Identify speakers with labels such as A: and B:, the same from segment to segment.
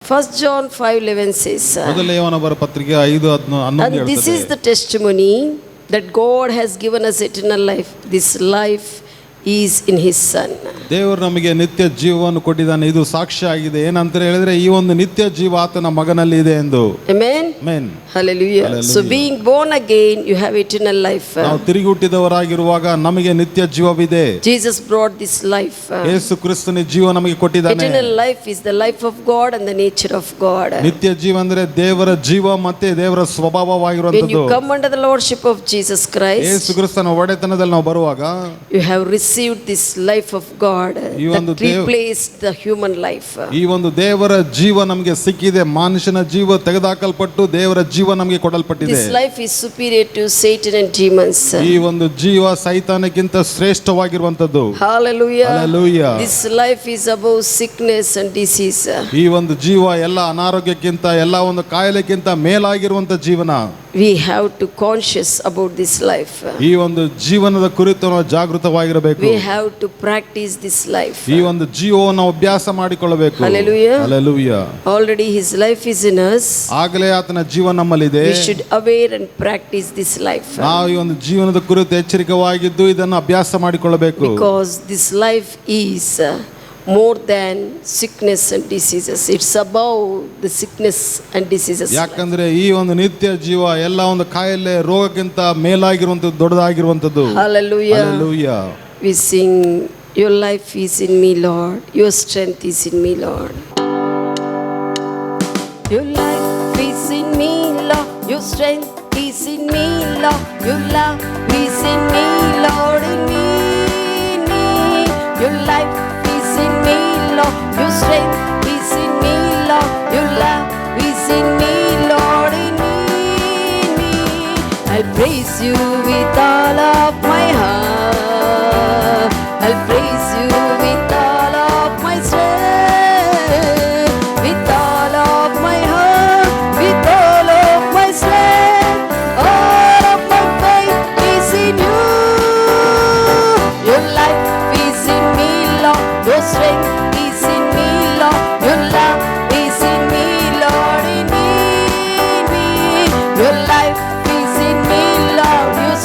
A: 1 John 5:11 says,
B: ಮೊದಲ ಯೋಹನ ಪತ್ರಿಕೆ 5:11
A: and this is the testimony that God has given us eternal life. This life is in his son.
B: ದೇವರು ನಮಗೆ ನಿತ್ಯ ಜೀವವನ್ನು ಕೊಟ್ಟಿದ್ದಾನೆ. ಇದು ಸಾಕ್ಷ್ಯ ಆಗಿದೆ. ಏನಂತ ಹೇಳಿದ್ರೆ ಈ ಒಂದು ನಿತ್ಯ ಜೀವ ಆತನ ಮಗನಲ್ಲಿ ಇದೆ ಎಂದು.
A: Amen.
B: Amen.
A: Hallelujah. So being born again, you have eternal life.
B: ನಾವು ತಿರುಗಿ ಹುಟ್ಟಿದವರಾಗಿರುವಾಗ ನಮಗೆ ನಿತ್ಯ ಜೀವವಿದೆ.
A: Jesus brought this life.
B: ಯೇಸು ಕ್ರಿಸ್ತನ ಜೀವ ನಮಗೆ ಕೊಟ್ಟಿದ್ದಾನೆ.
A: Eternal life is the life of God and the nature of God.
B: ನಿತ್ಯ ಜೀವ ಅಂದ್ರೆ ದೇವರ ಜೀವ ಮತ್ತೆ ದೇವರ ಸ್ವಭಾವವಾಗಿರುವಂತದ್ದು.
A: When you come under the lordship of Jesus Christ,
B: ಯೇಸು ಕ್ರಿಸ್ತನ ಒಡೆತನದಲ್ಲಿ ನಾವು ಬರುವಾಗ,
A: you have received this life of God that replaced the human life.
B: ಈ ಒಂದು ದೇವರ ಜೀವ ನಮಗೆ ಸಿಕ್ಕಿದೆ. ಮನುಷ್ಯನ ಜೀವ ತೆಗೆದುಹಾಕಲ್ಪಟ್ಟು ದೇವರ ಜೀವ ನಮಗೆ ಕೊಡಲ್ಪಟ್ಟಿದೆ.
A: This life is superior to Satan and demons.
B: ಈ ಒಂದು ಜೀವ ಸೈತಾನಕ್ಕಿಂತ ಶ್ರೇಷ್ಠವಾಗಿರುವಂತದ್ದು.
A: Hallelujah.
B: Hallelujah.
A: This life is above sickness and disease.
B: ಈ ಒಂದು ಜೀವ ಎಲ್ಲ ಅನಾರೋಗ್ಯಕ್ಕಿಂತ ಎಲ್ಲ ಒಂದು ಕಾಯಿಲೆಗಿಂತ ಮೇಲಾಗಿರುವಂತ ಜೀವನ.
A: We have to conscious about this life.
B: ಈ ಒಂದು ಜೀವನದ ಕುರಿತು ನಾವು ಜಾಗೃತವಾಗಿರಬೇಕು.
A: We have to practice this life.
B: ಈ ಒಂದು ಜೀವವನ್ನು ಅಭ್ಯಾಸ ಮಾಡಿಕೊಳ್ಳಬೇಕು.
A: Hallelujah.
B: Hallelujah.
A: Already his life is in us.
B: ಆಗಲೇ ಆತನ ಜೀವ ನಮ್ಮಲ್ಲಿದೆ.
A: We should aware and practice this life.
B: ನಾವು ಈ ಒಂದು ಜೀವನದ ಕುರಿತು ಎಚ್ಚರಿಕೆವಾಗಿದ್ದು ಇದನ್ನು ಅಭ್ಯಾಸ ಮಾಡಿಕೊಳ್ಳಬೇಕು.
A: Because this life is more than sickness and diseases. It's above the sickness and diseases.
B: ಯಾಕಂದ್ರೆ ಈ ಒಂದು ನಿತ್ಯ ಜೀವ ಎಲ್ಲ ಒಂದು ಕಾಯಿಲೆ ರೋಗಕ್ಕಿಂತ ಮೇಲಾಗಿರುವಂತದ್ದು, ದೊಡ್ಡದಾಗಿರುವಂತದ್ದು.
A: Hallelujah.
B: Hallelujah.
A: We sing, your life is in me, Lord. Your strength is in me, Lord. Your life is in me, Lord. Your strength is in me, Lord. Your love is in me, Lord. In me, in me. Your life is in me, Lord. Your strength is in me, Lord. Your love is in me, Lord. In me, in me. I'll praise you with all of my heart. I'll praise you with all of my strength, with all of my heart, with all of my strength. All of my faith is in you. Your life is in me, Lord. Your strength is in me, Lord. Your love is in me, Lord. In me, in me. Your life is in me, Lord. Your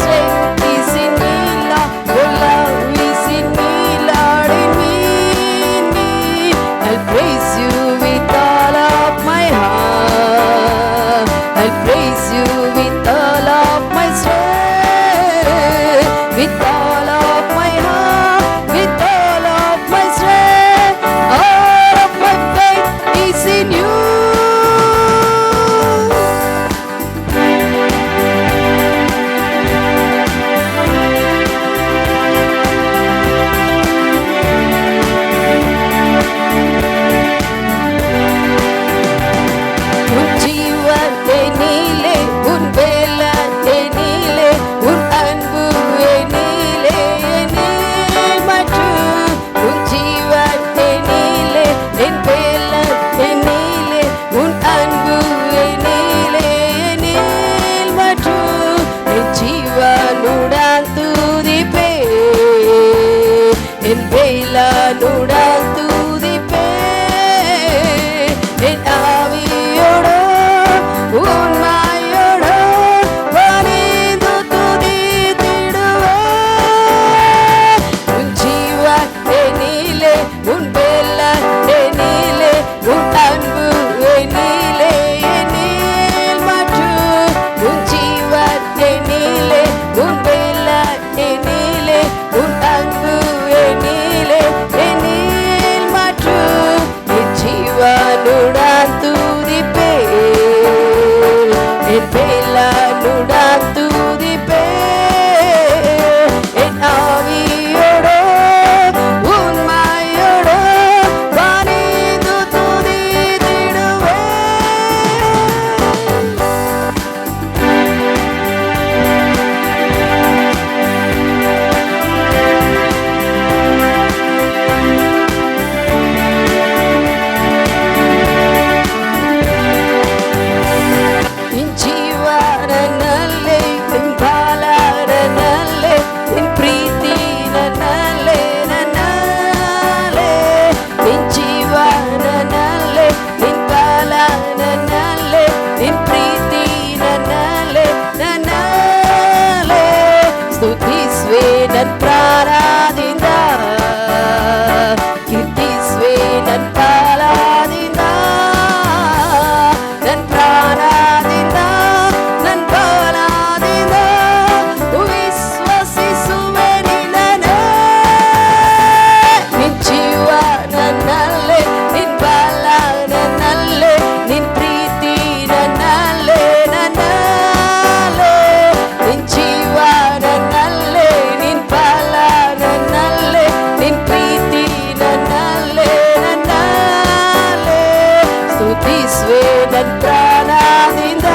A: ಸ್ತುತಿಸುವೆ ನನ್ನ ಪ್ರಾಣದಿಂದ,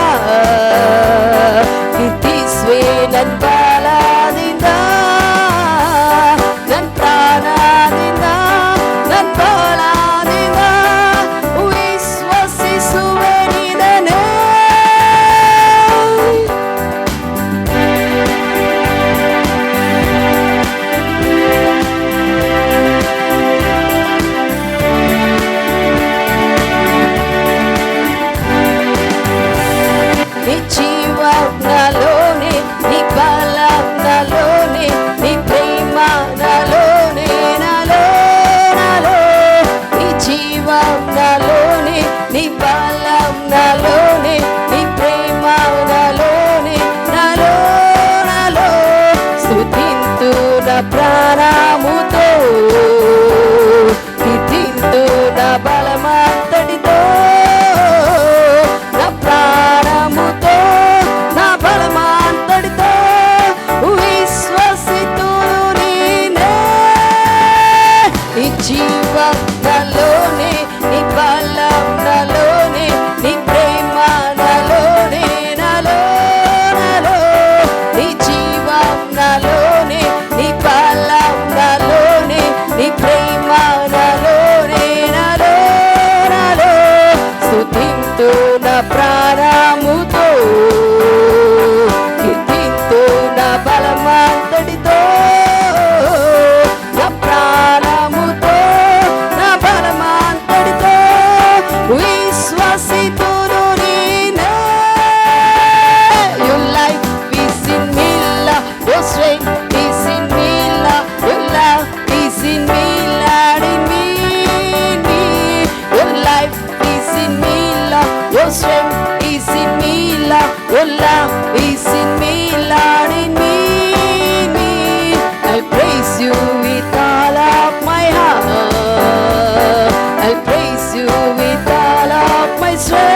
A: ಕೀರ್ತಿಸುವೆ ನನ್ನ ಬಲದಿಂದ, ನನ್ನ ಪ್ರಾಣದಿಂದ ನನ್ನ ಬಲದಿಂದ ವಿಶ್ವಸಿಸುವೆ ನಿನ್ನನ್ನೇ. నీ జీవం నాలోనే, నీ బలం నాలోనే, నీ ప్రేమ నాలోనే, నాలో నాలో. నీ జీవం నాలోనే, నీ బలం నాలోనే, నీ ప్రేమ నాలోనే, నాలో నాలో. స్తుతింతు నా ప్రాణముతో, కీర్తింతు నా బలమంతటితో, నా ప్రాణముతో నా బలమంతటితో విశ్వసితును నిన్నే. నీ జీవం నాలోనే, నీ బలం నాలోనే, నీ ప్రేమ నాలోనే, నాలో నాలో. నీ జీవం నాలోనే, నీ బలం నాలోనే, నీ ప్రేమ నాలోనే, నాలో నాలో. స్తుతింతు నా ప్రాణముతో, కీర్తింతు నా బలమంతటితో, నా ప్రాణముతో నా బలమంతటితో విశ్వసితును నిన్నే. Your life is in me, Lord. Your strength is in me, Lord. Your love is in me, Lord, in me, in me. Your life is in me, Lord. Your strength is in me, Lord. Your love is in me, Lord, in me, in me. I'll praise you with all of my heart. I'll praise you with all of my strength.